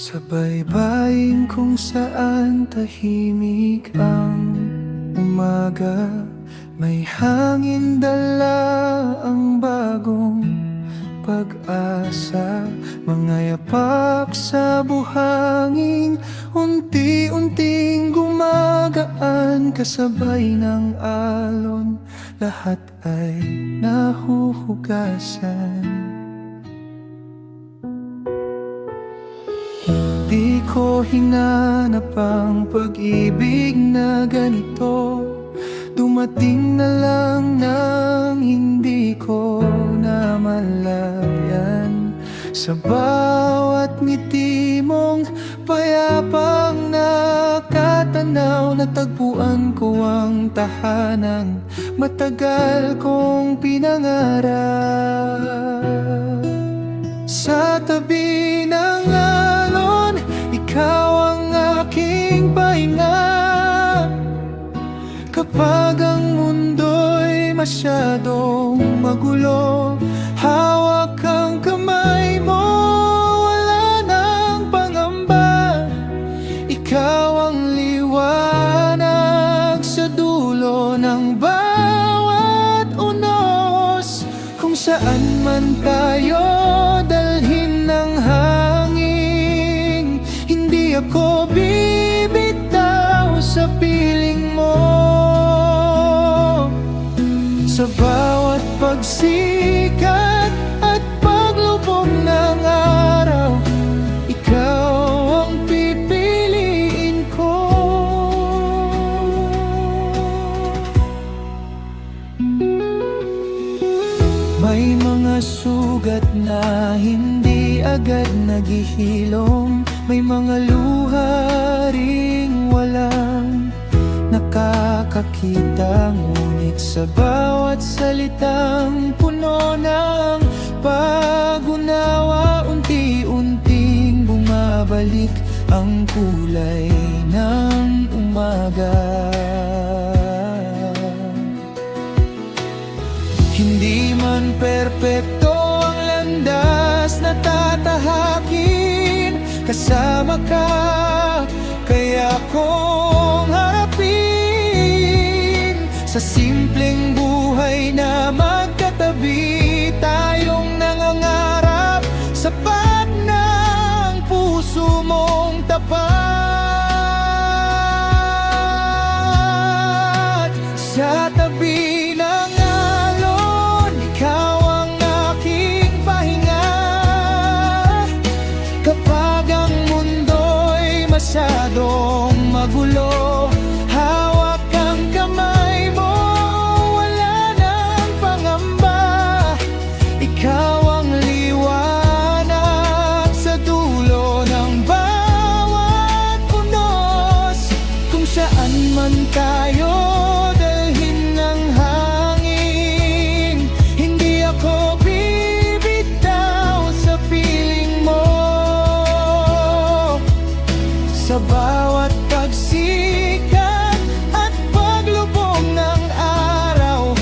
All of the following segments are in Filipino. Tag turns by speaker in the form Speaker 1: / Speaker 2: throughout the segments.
Speaker 1: Sa baybayin kung saan tahimik ang umaga, may hangin dala ang bagong pag-asa. Mga yapak sa buhangin, unti-unting gumagaan. Kasabay ng alon, lahat ay nahuhugasan. Di ko hinanap ang pag-ibig na ganito, dumating na lang nang hindi ko namalayan. Sa bawat ngiti mong payapang nakatanaw, natagpuan ko ang tahanang matagal kong pinangarap. Sa tabi ng alon, ikaw ang aking pahinga. Kapag ang mundo'y masyadong magulo, hawak ang kamay mo, wala nang pangamba. Ikaw ang liwanag sa dulo ng bawat unos. Kung saan man tayo dalhin ng hangin, hindi ako bibitaw sa piling mo. Sa bawat pagsikat at paglubog ng araw, ikaw ang pipiliin ko. May mga sugat na hindi agad naghihilom, may mga luha ring walang nakakakita. Ngunit sa bawat salitang puno ng pag-unawa, unti-unting bumabalik ang kulay ng umaga. Hindi man perpekto ang landas na tatahakin, kasama ka kaya kong harapin. Sa simpleng buhay na magkatabi, tayong nangangarap, sapat na ang puso mong tapat. Sa tabi ng alon, ikaw ang aking pahinga. Kapag ang mundo'y masyadong magulo, hawak ang kamay mo, wala nang pangamba. Ikaw ang liwanag sa dulo ng bawat unos. Kung saan man tayo dalhin ng hangin, hindi ako bibitaw sa piling mo. Sa bawat pagsikat at paglubog ng araw,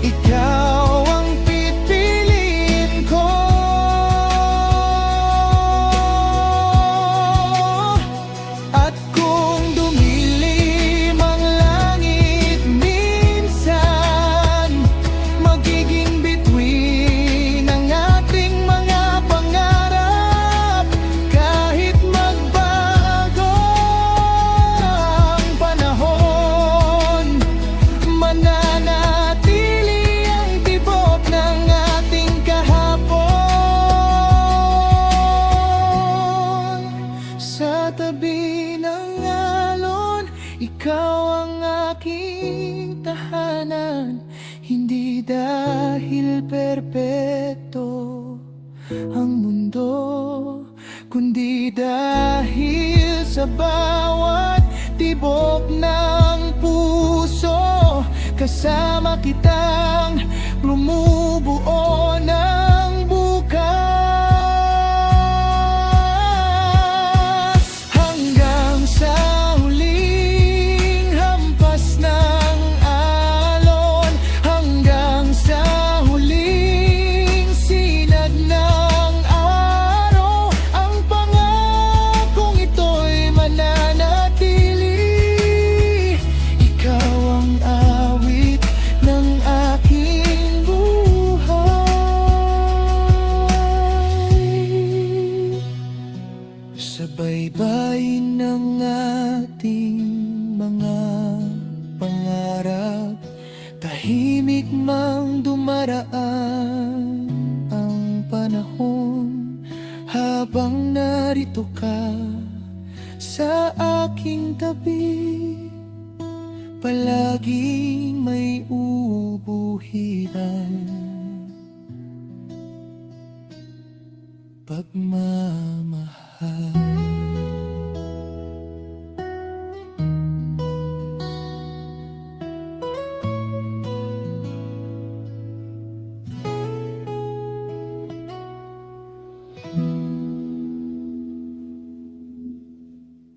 Speaker 1: ikaw ang pipiliin ko. At kung dumilim ang langit minsan, magiging bituin ang ating mga pangarap. Kahit magbago ang panahon, mananatili ang tibok ng ating kahapon. Sa tabi ng alon, ikaw ang aking tahanan. Hindi dahil perpekto ang mundo, kundi dahil sa bawat tibok ng puso, kasama kitang bumubuo ng bukas. Hanggang sa huling hampas ng alon, hanggang sa huling sinag ng araw, ang pangako gawain ng ating mga pangarap. Tahimik mang dumaraan ang panahon, habang narito ka sa aking tabi, palaging may ubuhiran, pagmamahal.